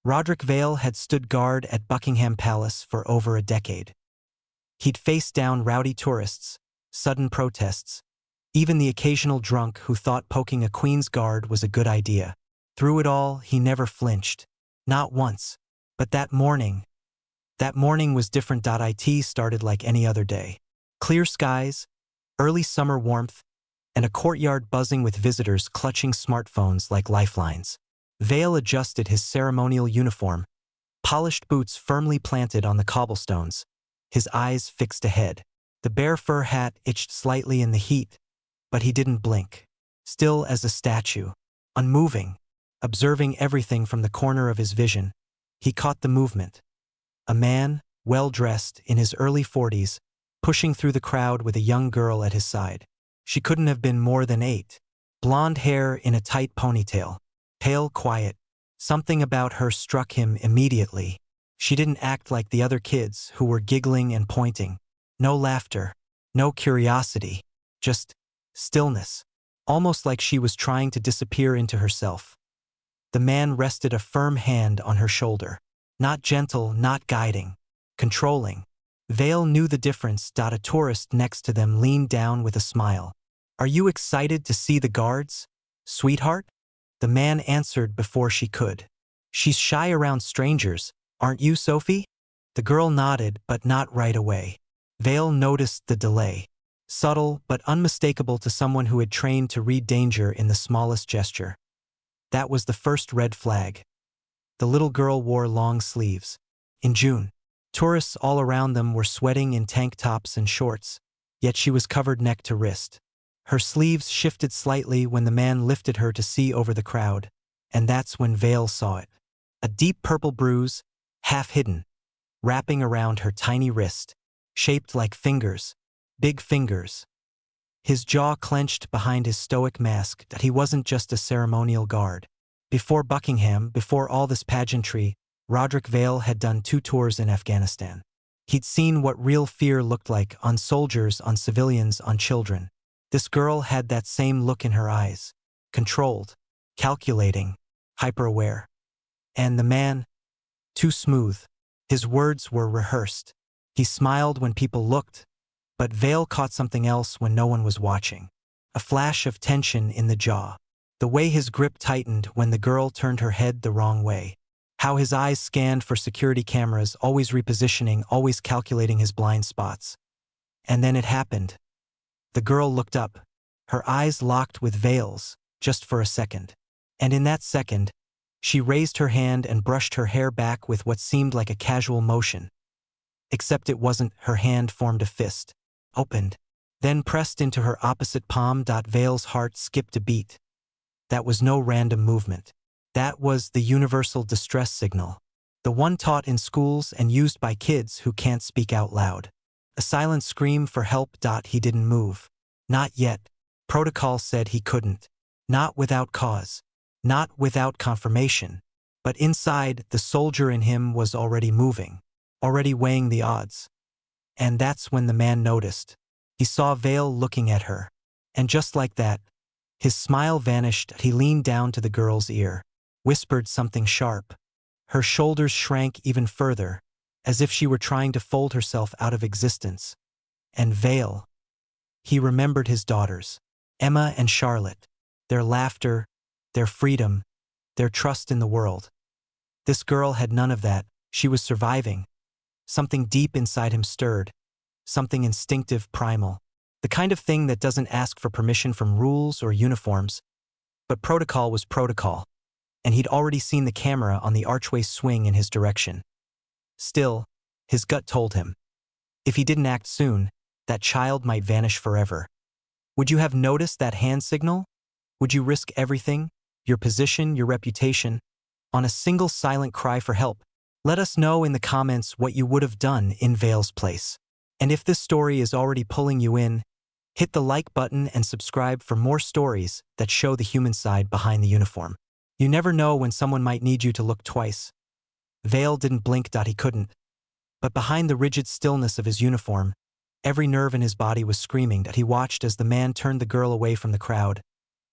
Rodrik Vale had stood guard at Buckingham Palace for over a decade. He'd faced down rowdy tourists, sudden protests, even the occasional drunk who thought poking a queen's guard was a good idea. Through it all, he never flinched. Not once. But that morning was different. It started like any other day. Clear skies, early summer warmth, and a courtyard buzzing with visitors clutching smartphones like lifelines. Vale adjusted his ceremonial uniform, polished boots firmly planted on the cobblestones, his eyes fixed ahead. The bare fur hat itched slightly in the heat, but he didn't blink. Still as a statue, unmoving, observing everything from the corner of his vision, he caught the movement. A man, well-dressed, in his early 40s, pushing through the crowd with a young girl at his side. She couldn't have been more than 8. Blonde hair in a tight ponytail. Pale, quiet. Something about her struck him immediately. She didn't act like the other kids who were giggling and pointing. No laughter. No curiosity. Just stillness. Almost like she was trying to disappear into herself. The man rested a firm hand on her shoulder. Not gentle, not guiding. Controlling. Vale knew the difference. A tourist next to them leaned down with a smile. "Are you excited to see the guards, sweetheart?" The man answered before she could. "She's shy around strangers, aren't you, Sophie?" The girl nodded, but not right away. Vale noticed the delay. Subtle but unmistakable to someone who had trained to read danger in the smallest gesture. That was the first red flag. The little girl wore long sleeves. In June, tourists all around them were sweating in tank tops and shorts, yet she was covered neck to wrist. Her sleeves shifted slightly when the man lifted her to see over the crowd, and that's when Vale saw it. A deep purple bruise, half hidden, wrapping around her tiny wrist, shaped like fingers, big fingers. His jaw clenched behind his stoic mask that he wasn't just a ceremonial guard. Before Buckingham, before all this pageantry, Rodrik Vale had done 2 tours in Afghanistan. He'd seen what real fear looked like on soldiers, on civilians, on children. This girl had that same look in her eyes. Controlled, calculating, hyper-aware. And the man, too smooth. His words were rehearsed. He smiled when people looked, but Vale caught something else when no one was watching. A flash of tension in the jaw. The way his grip tightened when the girl turned her head the wrong way. How his eyes scanned for security cameras, always repositioning, always calculating his blind spots. And then it happened. The girl looked up. Her eyes locked with Vale's, just for a second. And in that second, she raised her hand and brushed her hair back with what seemed like a casual motion. Except it wasn't. Her hand formed a fist, opened, then pressed into her opposite palm. Vale's heart skipped a beat. That was no random movement. That was the universal distress signal. The one taught in schools and used by kids who can't speak out loud. A silent scream for help. He didn't move. Not yet. Protocol said he couldn't. Not without cause. Not without confirmation. But inside, the soldier in him was already moving. Already weighing the odds. And that's when the man noticed. He saw Vale looking at her. And just like that, his smile vanished. He leaned down to the girl's ear. Whispered something sharp. Her shoulders shrank even further, as if she were trying to fold herself out of existence. And Vale. He remembered his daughters, Emma and Charlotte, their laughter, their freedom, their trust in the world. This girl had none of that. She was surviving. Something deep inside him stirred. Something instinctive, primal. The kind of thing that doesn't ask for permission from rules or uniforms. But protocol was protocol. And he'd already seen the camera on the archway swing in his direction. Still, his gut told him, if he didn't act soon, that child might vanish forever. Would you have noticed that hand signal? Would you risk everything, your position, your reputation, on a single silent cry for help? Let us know in the comments what you would have done in Vale's place. And if this story is already pulling you in, hit the like button and subscribe for more stories that show the human side behind the uniform. You never know when someone might need you to look twice. Vale didn't blink. He couldn't. But behind the rigid stillness of his uniform, every nerve in his body was screaming. He watched as the man turned the girl away from the crowd,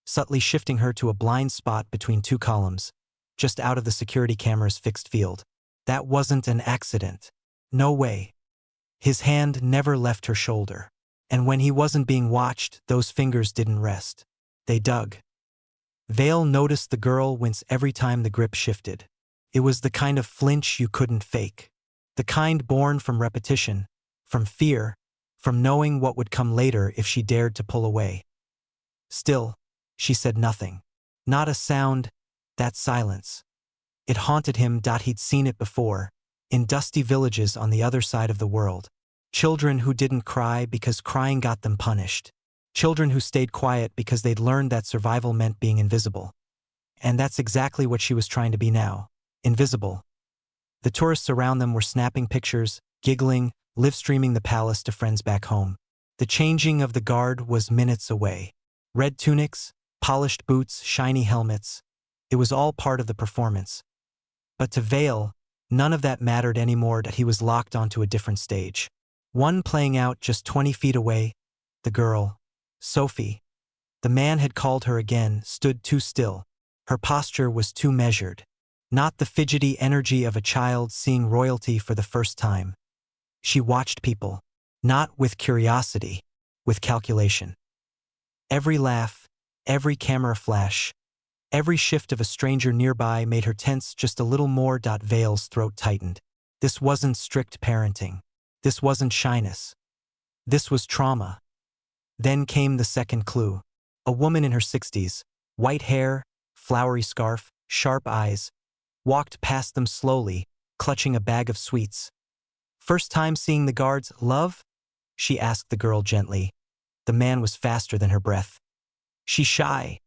subtly shifting her to a blind spot between 2 columns. just out of the security camera's fixed field. That wasn't an accident. No way. His hand never left her shoulder. And when he wasn't being watched, those fingers didn't rest. They dug. Vale noticed the girl wince every time the grip shifted. It was the kind of flinch you couldn't fake. The kind born from repetition, from fear, from knowing what would come later if she dared to pull away. Still, she said nothing. Not a sound. That silence. It haunted him. He'd seen it before, in dusty villages on the other side of the world. Children who didn't cry because crying got them punished. Children who stayed quiet because they'd learned that survival meant being invisible. And that's exactly what she was trying to be now. Invisible. The tourists around them were snapping pictures, giggling, live-streaming the palace to friends back home. The changing of the guard was minutes away. Red tunics, polished boots, shiny helmets. It was all part of the performance. But to Vale, none of that mattered anymore. He was locked onto a different stage. One playing out just 20 feet away. The girl, Sophie. The man had called her again, stood too still. Her posture was too measured. Not the fidgety energy of a child seeing royalty for the first time. She watched people, not with curiosity, with calculation. Every laugh, every camera flash, every shift of a stranger nearby made her tense just a little more. Vale's throat tightened. This wasn't strict parenting. This wasn't shyness. This was trauma. Then came the second clue. A woman in her 60s, white hair, flowery scarf, sharp eyes, walked past them slowly, clutching a bag of sweets. "First time seeing the guards, love?" she asked the girl gently. The man was faster than her breath. "She's shy,"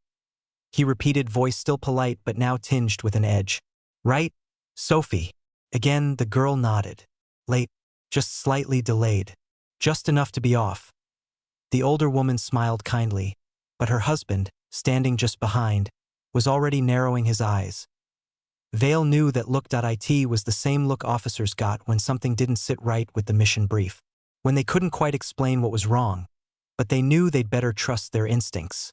he repeated, voice still polite but now tinged with an edge. "Right, Sophie?" Again the girl nodded. Late, just slightly delayed. Just enough to be off. The older woman smiled kindly, but her husband, standing just behind, was already narrowing his eyes. Vale knew that look. It was the same look officers got when something didn't sit right with the mission brief, when they couldn't quite explain what was wrong, but they knew they'd better trust their instincts.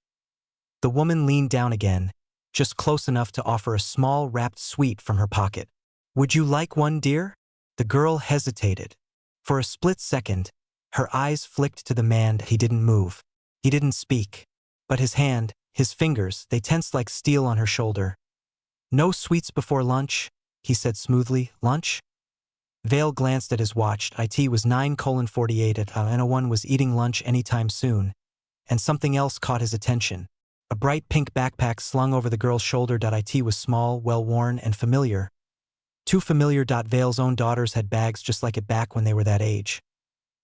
The woman leaned down again, just close enough to offer a small wrapped sweet from her pocket. "Would you like one, dear?" The girl hesitated. For a split second, her eyes flicked to the man. He didn't move. He didn't speak. But his hand, his fingers, they tensed like steel on her shoulder. "No sweets before lunch," he said smoothly. "Lunch?" Vale glanced at his watch. It was 9:48 and no one was eating lunch anytime soon. And something else caught his attention. A bright pink backpack slung over the girl's shoulder. It was small, well-worn, and familiar. Too familiar. Vale's own daughters had bags just like it back when they were that age.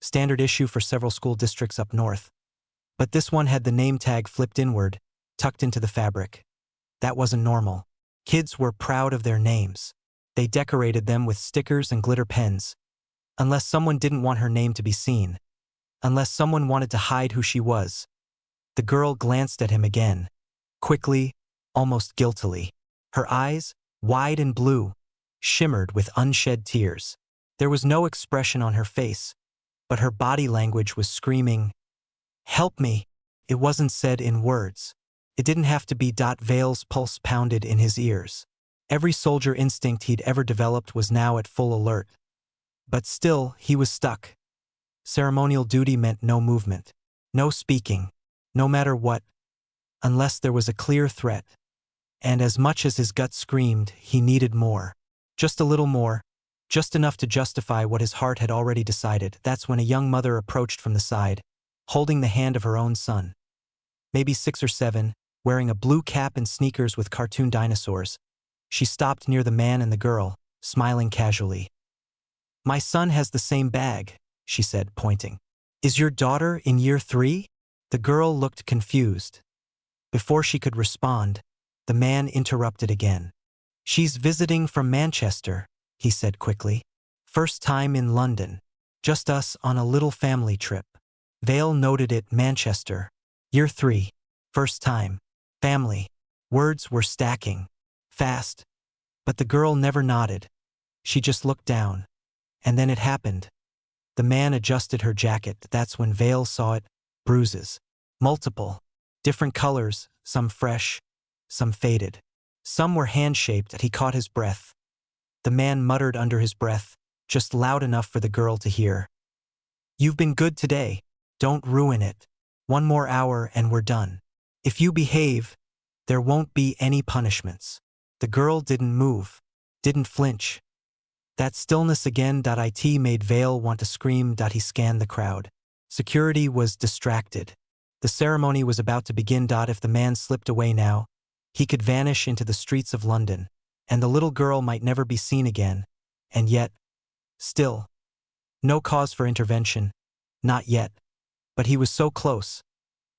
Standard issue for several school districts up north. But this one had the name tag flipped inward, tucked into the fabric. That wasn't normal. Kids were proud of their names. They decorated them with stickers and glitter pens. Unless someone didn't want her name to be seen. Unless someone wanted to hide who she was. The girl glanced at him again. Quickly, almost guiltily. Her eyes, wide and blue, shimmered with unshed tears. There was no expression on her face, but her body language was screaming, "Help me!" It wasn't said in words. It didn't have to be. Vale's pulse pounded in his ears. Every soldier instinct he'd ever developed was now at full alert. But still, he was stuck. Ceremonial duty meant no movement, no speaking, no matter what, unless there was a clear threat. And as much as his gut screamed, he needed more. Just a little more, just enough to justify what his heart had already decided. That's when a young mother approached from the side, holding the hand of her own son. Maybe 6 or 7, wearing a blue cap and sneakers with cartoon dinosaurs. She stopped near the man and the girl, smiling casually. "My son has the same bag," she said, pointing. "Is your daughter in year 3? The girl looked confused. Before she could respond, the man interrupted again. "She's visiting from Manchester," he said quickly. "First time in London. Just us on a little family trip." Vale noted it. Manchester. Year 3. First time. Family. Words were stacking. Fast. But the girl never nodded. She just looked down. And then it happened. The man adjusted her jacket. That's when Vale saw it. Bruises. Multiple. Different colors, some fresh, some faded. Some were hand-shaped, and he caught his breath. The man muttered under his breath, just loud enough for the girl to hear. "You've been good today. Don't ruin it. One more hour and we're done. If you behave, there won't be any punishments." The girl didn't move, didn't flinch. That stillness again. It made Vale want to scream. He scanned the crowd. Security was distracted. The ceremony was about to begin. If the man slipped away now, he could vanish into the streets of London, and the little girl might never be seen again. And yet, still, no cause for intervention. Not yet. But he was so close.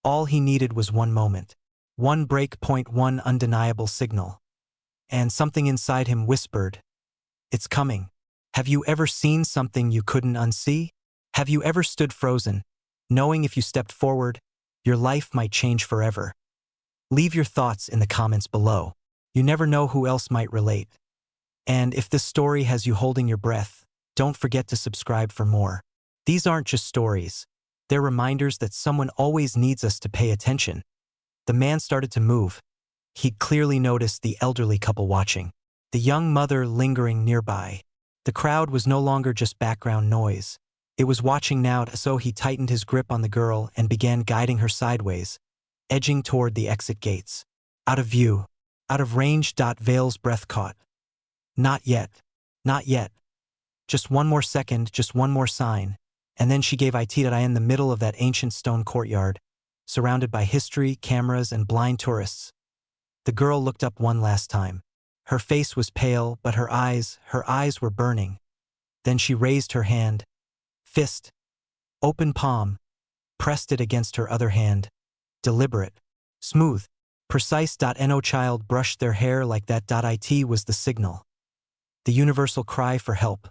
All he needed was one moment. One break point, one undeniable signal. And something inside him whispered, "It's coming." Have you ever seen something you couldn't unsee? Have you ever stood frozen, knowing if you stepped forward, your life might change forever? Leave your thoughts in the comments below. You never know who else might relate. And if this story has you holding your breath, don't forget to subscribe for more. These aren't just stories. They're reminders that someone always needs us to pay attention. The man started to move. He'd clearly noticed the elderly couple watching, the young mother lingering nearby. The crowd was no longer just background noise. It was watching now, so he tightened his grip on the girl and began guiding her sideways, edging toward the exit gates. Out of view, out of range. Vale's breath caught. Not yet. Not yet. Just one more second, just one more sign. And then she gave it in the middle of that ancient stone courtyard, surrounded by history, cameras, and blind tourists. The girl looked up one last time. Her face was pale, but her eyes were burning. Then she raised her hand. Fist. Open palm. Pressed it against her other hand. Deliberate. Smooth. Precise. No child brushed their hair like that. It was the signal. The universal cry for help.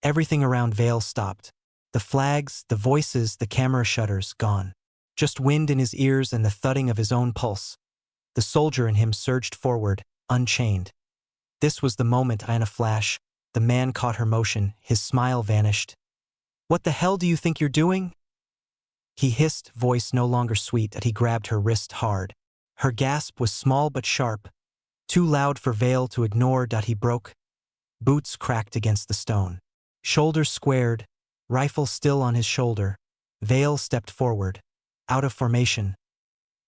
Everything around Vale stopped. The flags, the voices, the camera shutters, gone. Just wind in his ears and the thudding of his own pulse. The soldier in him surged forward, unchained. This was the moment. In a flash, the man caught her motion, his smile vanished. "What the hell do you think you're doing?" He hissed, voice no longer sweet, and he grabbed her wrist hard. Her gasp was small but sharp, too loud for Vale to ignore. He broke. Boots cracked against the stone. Shoulders squared, rifle still on his shoulder. Vale stepped forward, out of formation.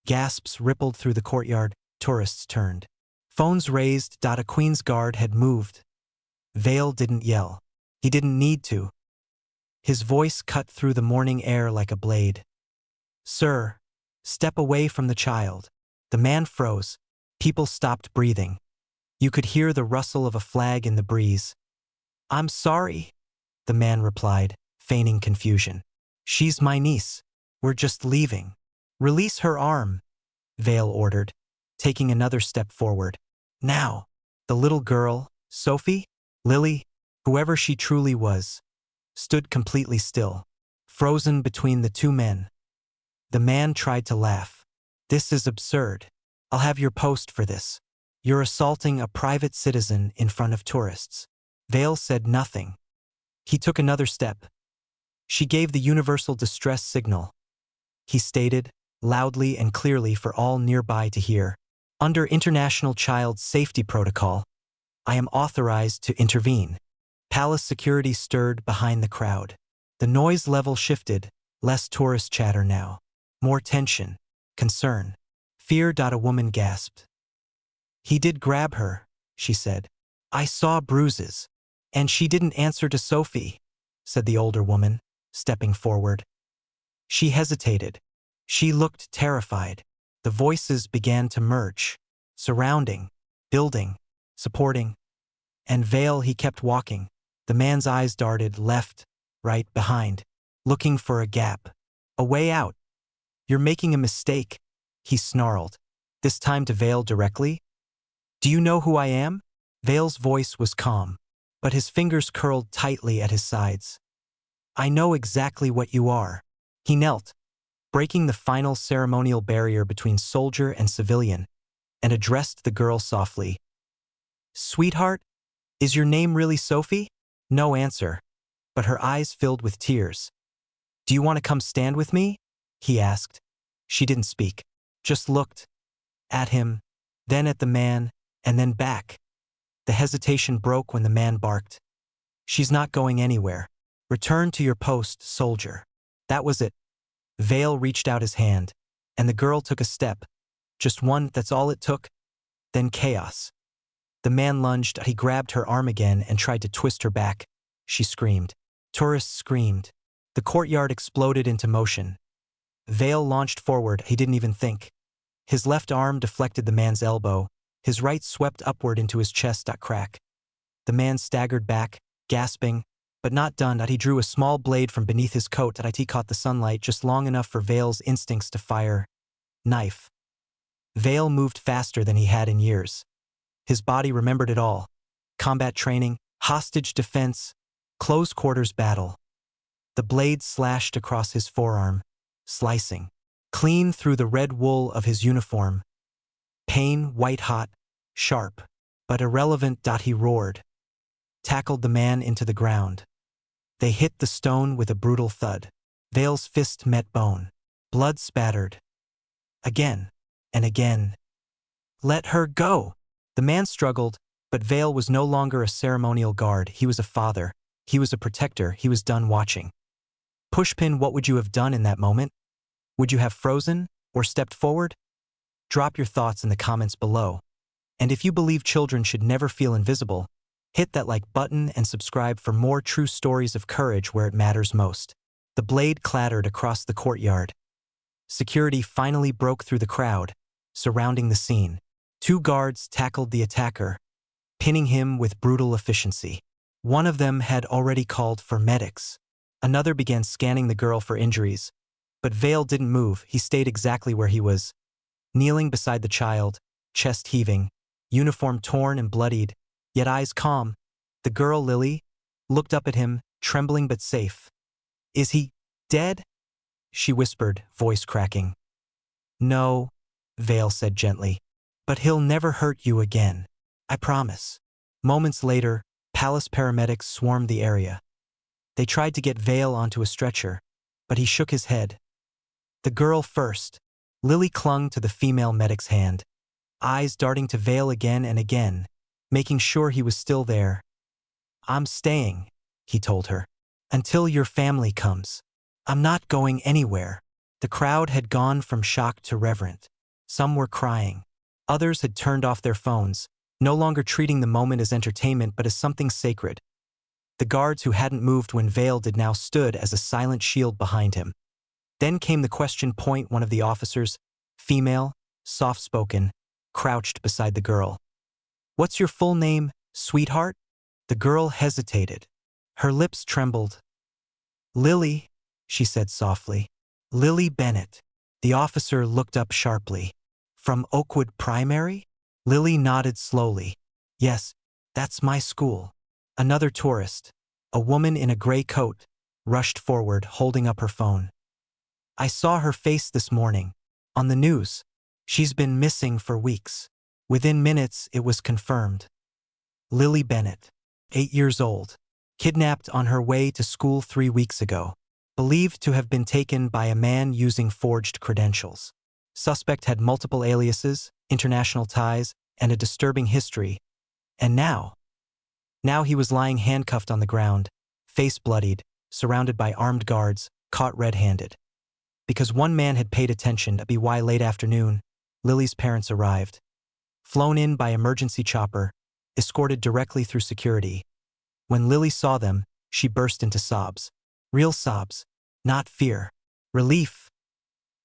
Gasps rippled through the courtyard. Tourists turned. Phones raised. A Queen's Guard had moved. Vale didn't yell. He didn't need to. His voice cut through the morning air like a blade. "Sir, step away from the child." The man froze. People stopped breathing. You could hear the rustle of a flag in the breeze. "I'm sorry," the man replied, feigning confusion. "She's my niece. We're just leaving." "Release her arm," Vale ordered, taking another step forward. Now, the little girl, Sophie, Lily, whoever she truly was, stood completely still, frozen between the two men. The man tried to laugh. "This is absurd. I'll have your post for this. You're assaulting a private citizen in front of tourists." Vale said nothing. He took another step. She gave the universal distress signal. He stated, loudly and clearly for all nearby to hear, "Under International Child Safety Protocol, I am authorized to intervene." Palace security stirred behind the crowd. The noise level shifted, less tourist chatter now. More tension, concern, fear. A woman gasped. "He did grab her," she said. "I saw bruises." "And she didn't answer to Sophie," said the older woman, stepping forward. She hesitated. She looked terrified. The voices began to merge, surrounding, building, supporting. And Vale, he kept walking. The man's eyes darted left, right, behind, looking for a gap, a way out. "You're making a mistake," he snarled, this time to Vale directly. "Do you know who I am?" Vale's voice was calm, but his fingers curled tightly at his sides. "I know exactly what you are." He knelt, breaking the final ceremonial barrier between soldier and civilian, and addressed the girl softly. "Sweetheart, is your name really Sophie?" No answer, but her eyes filled with tears. "Do you want to come stand with me?" he asked. She didn't speak, just looked at him, then at the man, and then back. The hesitation broke when the man barked. "She's not going anywhere. Return to your post, soldier." That was it. Vale reached out his hand, and the girl took a step. Just one, that's all it took. Then chaos. The man lunged, he grabbed her arm again and tried to twist her back. She screamed. Tourists screamed. The courtyard exploded into motion. Vale launched forward, he didn't even think. His left arm deflected the man's elbow. His right swept upward into his chest. Crack. The man staggered back, gasping, but not done. He drew a small blade from beneath his coat. He caught the sunlight just long enough for Vale's instincts to fire. Knife. Vale moved faster than he had in years. His body remembered it all. Combat training, hostage defense, close quarters battle. The blade slashed across his forearm, slicing, clean through the red wool of his uniform. Pain, white-hot, sharp, but irrelevant. He roared, tackled the man into the ground. They hit the stone with a brutal thud. Vale's fist met bone. Blood spattered. Again and again. "Let her go!" The man struggled, but Vale was no longer a ceremonial guard. He was a father. He was a protector. He was done watching. Pushpin, what would you have done in that moment? Would you have frozen or stepped forward? Drop your thoughts in the comments below. And if you believe children should never feel invisible, hit that like button and subscribe for more true stories of courage where it matters most. The blade clattered across the courtyard. Security finally broke through the crowd, surrounding the scene. 2 guards tackled the attacker, pinning him with brutal efficiency. One of them had already called for medics. Another began scanning the girl for injuries. But Vale didn't move. He stayed exactly where he was, kneeling beside the child, chest heaving, uniform torn and bloodied, yet eyes calm. The girl, Lily, looked up at him, trembling but safe. "Is he dead?" she whispered, voice cracking. "No," Vale said gently, "but he'll never hurt you again. I promise." Moments later, palace paramedics swarmed the area. They tried to get Vale onto a stretcher, but he shook his head. "The girl first." Lily clung to the female medic's hand, eyes darting to Vale again and again, making sure he was still there. "I'm staying," he told her, "until your family comes. I'm not going anywhere." The crowd had gone from shock to reverent. Some were crying. Others had turned off their phones, no longer treating the moment as entertainment but as something sacred. The guards who hadn't moved when Vale did now stood as a silent shield behind him. Then came the question point. One of the officers, female, soft-spoken, crouched beside the girl. "What's your full name, sweetheart?" The girl hesitated. Her lips trembled. "Lily," she said softly. "Lily Bennett." The officer looked up sharply. "From Oakwood Primary?" Lily nodded slowly. "Yes, that's my school." Another tourist, a woman in a gray coat, rushed forward, holding up her phone. "I saw her face this morning. On the news. She's been missing for weeks." Within minutes, it was confirmed. Lily Bennett, 8 years old, kidnapped on her way to school 3 weeks ago. Believed to have been taken by a man using forged credentials. Suspect had multiple aliases, international ties, and a disturbing history. And now he was lying handcuffed on the ground, face bloodied, surrounded by armed guards, caught red-handed. Because one man had paid attention. By late afternoon, Lily's parents arrived. Flown in by emergency chopper, escorted directly through security. When Lily saw them, she burst into sobs. Real sobs, not fear. Relief.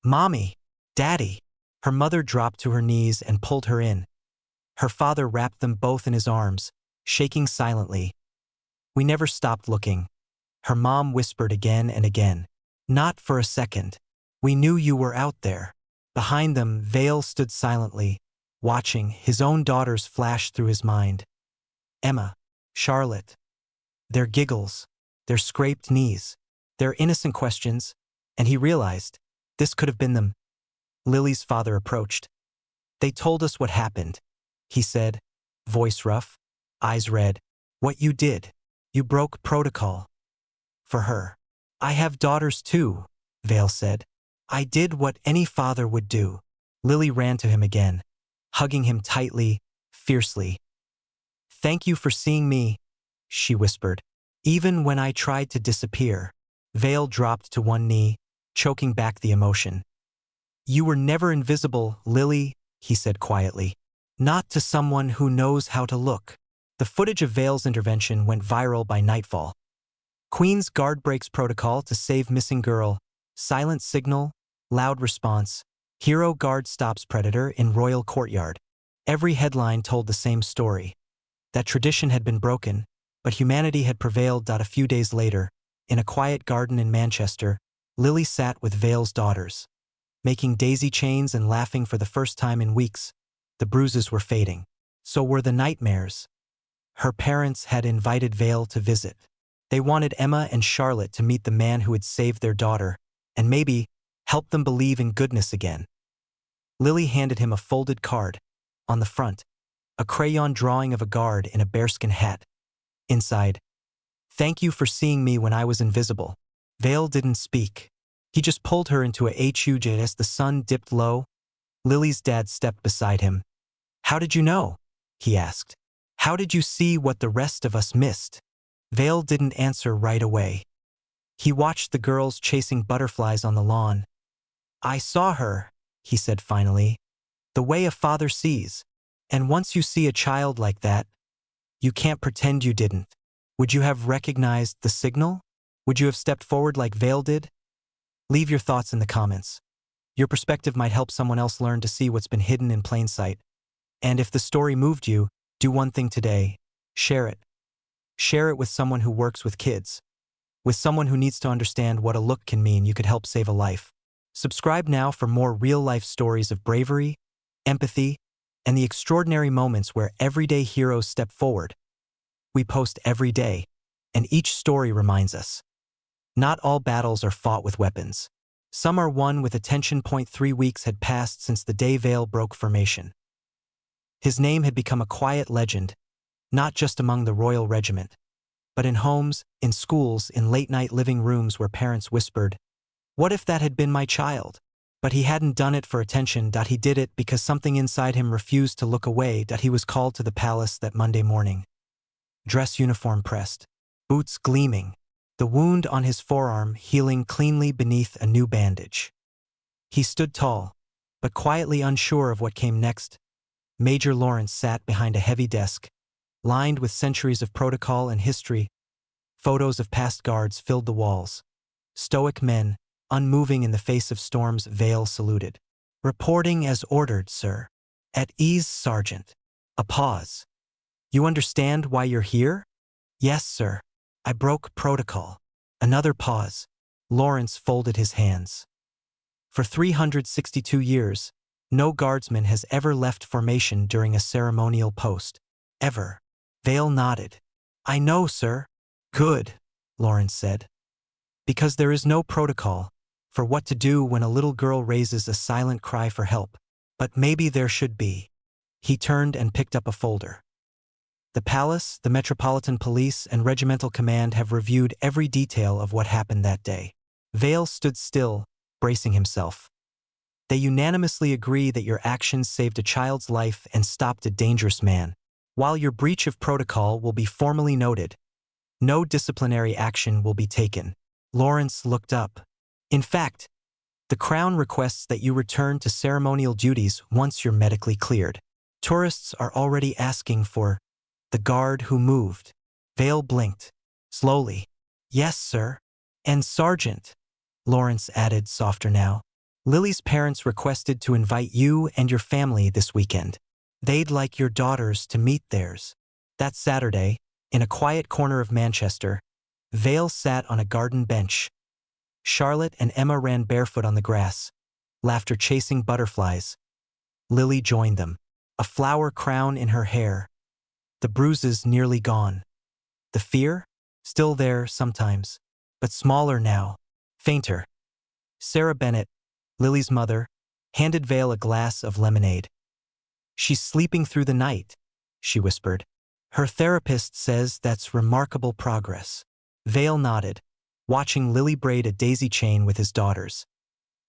"Mommy, Daddy." Her mother dropped to her knees and pulled her in. Her father wrapped them both in his arms, shaking silently. "We never stopped looking." Her mom whispered again and again. "Not for a second. We knew you were out there." Behind them, Vale stood silently, watching. His own daughters flashed through his mind. Emma, Charlotte. Their giggles, their scraped knees, their innocent questions, and he realized this could have been them. Lily's father approached. "They told us what happened," he said, voice rough, eyes red. "What you did. You broke protocol. For her." "I have daughters too," Vale said. "I did what any father would do." Lily ran to him again, hugging him tightly, fiercely. "Thank you for seeing me," she whispered. "Even when I tried to disappear." Vale dropped to one knee, choking back the emotion. "You were never invisible, Lily," he said quietly. "Not to someone who knows how to look." The footage of Vale's intervention went viral by nightfall. Queen's Guard breaks protocol to save missing girl. Silent signal, loud response. Hero Guard stops predator in royal courtyard. Every headline told the same story. That tradition had been broken, but humanity had prevailed. A few days later, in a quiet garden in Manchester, Lily sat with Vale's daughters. Making daisy chains and laughing for the first time in weeks, the bruises were fading. So were the nightmares. Her parents had invited Vale to visit. They wanted Emma and Charlotte to meet the man who had saved their daughter, and maybe help them believe in goodness again. Lily handed him a folded card. On the front, a crayon drawing of a guard in a bearskin hat. Inside, "Thank you for seeing me when I was invisible." Vale didn't speak. He just pulled her into a hug as the sun dipped low. Lily's dad stepped beside him. "How did you know?" he asked. "How did you see what the rest of us missed?" Vale didn't answer right away. He watched the girls chasing butterflies on the lawn. "I saw her," he said finally. "The way a father sees. And once you see a child like that, you can't pretend you didn't." Would you have recognized the signal? Would you have stepped forward like Vale did? Leave your thoughts in the comments. Your perspective might help someone else learn to see what's been hidden in plain sight. And if the story moved you, do one thing today. Share it. Share it with someone who works with kids. With someone who needs to understand what a look can mean. You could help save a life. Subscribe now for more real-life stories of bravery, empathy, and the extraordinary moments where everyday heroes step forward. We post every day, and each story reminds us. Not all battles are fought with weapons. Some are won with attention. 3 weeks had passed since the day Vale broke formation. His name had become a quiet legend, not just among the royal regiment, but in homes, in schools, in late-night living rooms where parents whispered, "What if that had been my child?" But he hadn't done it for attention. He did it because something inside him refused to look away. He was called to the palace that Monday morning. Dress uniform pressed, boots gleaming, the wound on his forearm healing cleanly beneath a new bandage. He stood tall, but quietly unsure of what came next. Major Lawrence sat behind a heavy desk, lined with centuries of protocol and history. Photos of past guards filled the walls. Stoic men, unmoving in the face of storms. Vale saluted. "Reporting as ordered, sir." "At ease, Sergeant." A pause. "You understand why you're here?" "Yes, sir. I broke protocol." Another pause. Lawrence folded his hands. "For 362 years, no guardsman has ever left formation during a ceremonial post. Ever." Vale nodded. "I know, sir." "Good," Lawrence said. "Because there is no protocol for what to do when a little girl raises a silent cry for help. But maybe there should be." He turned and picked up a folder. "The palace, the Metropolitan Police, and Regimental Command have reviewed every detail of what happened that day." Vale stood still, bracing himself. "They unanimously agree that your actions saved a child's life and stopped a dangerous man. While your breach of protocol will be formally noted, no disciplinary action will be taken." Lawrence looked up. "In fact, the Crown requests that you return to ceremonial duties once you're medically cleared. Tourists are already asking for the guard who moved." Vale blinked. Slowly. "Yes, sir." "And Sergeant," Lawrence added, softer now, "Lily's parents requested to invite you and your family this weekend. They'd like your daughters to meet theirs." That Saturday, in a quiet corner of Manchester, Vale sat on a garden bench. Charlotte and Emma ran barefoot on the grass, laughter chasing butterflies. Lily joined them, a flower crown in her hair. The bruises nearly gone. The fear? Still there sometimes, but smaller now, fainter. Sarah Bennett, Lily's mother, handed Vale a glass of lemonade. "She's sleeping through the night," she whispered. "Her therapist says that's remarkable progress." Vale nodded, watching Lily braid a daisy chain with his daughters.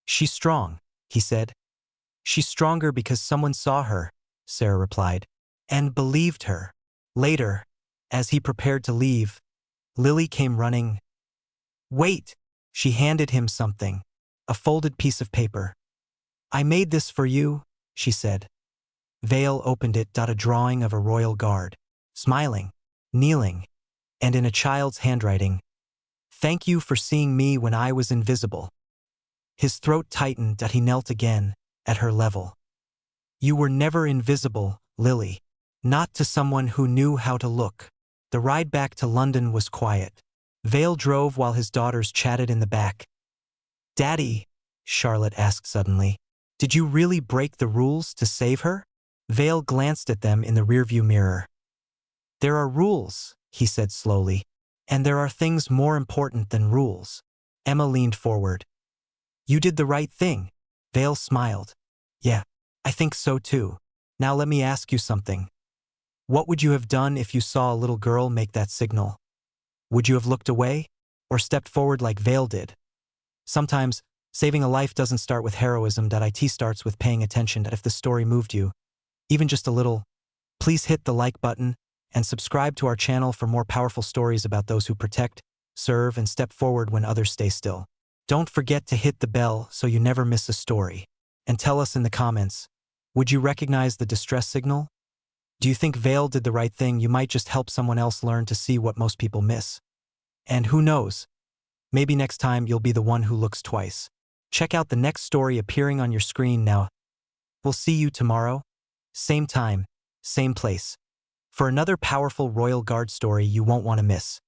"She's strong," he said. "She's stronger because someone saw her," Sarah replied. and believed her. Later, as he prepared to leave, Lily came running. "Wait!" She handed him something, a folded piece of paper. "I made this for you," she said. Vale opened it. A drawing of a royal guard, smiling, kneeling, and in a child's handwriting. "Thank you for seeing me when I was invisible." His throat tightened. He knelt again, at her level. "You were never invisible, Lily. Not to someone who knew how to look." The ride back to London was quiet. Vale drove while his daughters chatted in the back. "Daddy," Charlotte asked suddenly, "did you really break the rules to save her?" Vale glanced at them in the rearview mirror. "There are rules," he said slowly, "and there are things more important than rules." Emma leaned forward. "You did the right thing." Vale smiled. "Yeah, I think so too. Now let me ask you something. What would you have done if you saw a little girl make that signal? Would you have looked away? Or stepped forward like Vale did? Sometimes, saving a life doesn't start with heroism. It starts with paying attention. If the story moved you, even just a little, please hit the like button and subscribe to our channel for more powerful stories about those who protect, serve, and step forward when others stay still. Don't forget to hit the bell so you never miss a story. And tell us in the comments, would you recognize the distress signal? Do you think Vale did the right thing? You might just help someone else learn to see what most people miss. And who knows? Maybe next time you'll be the one who looks twice. Check out the next story appearing on your screen now. We'll see you tomorrow, same time, same place, for another powerful Royal Guard story you won't want to miss.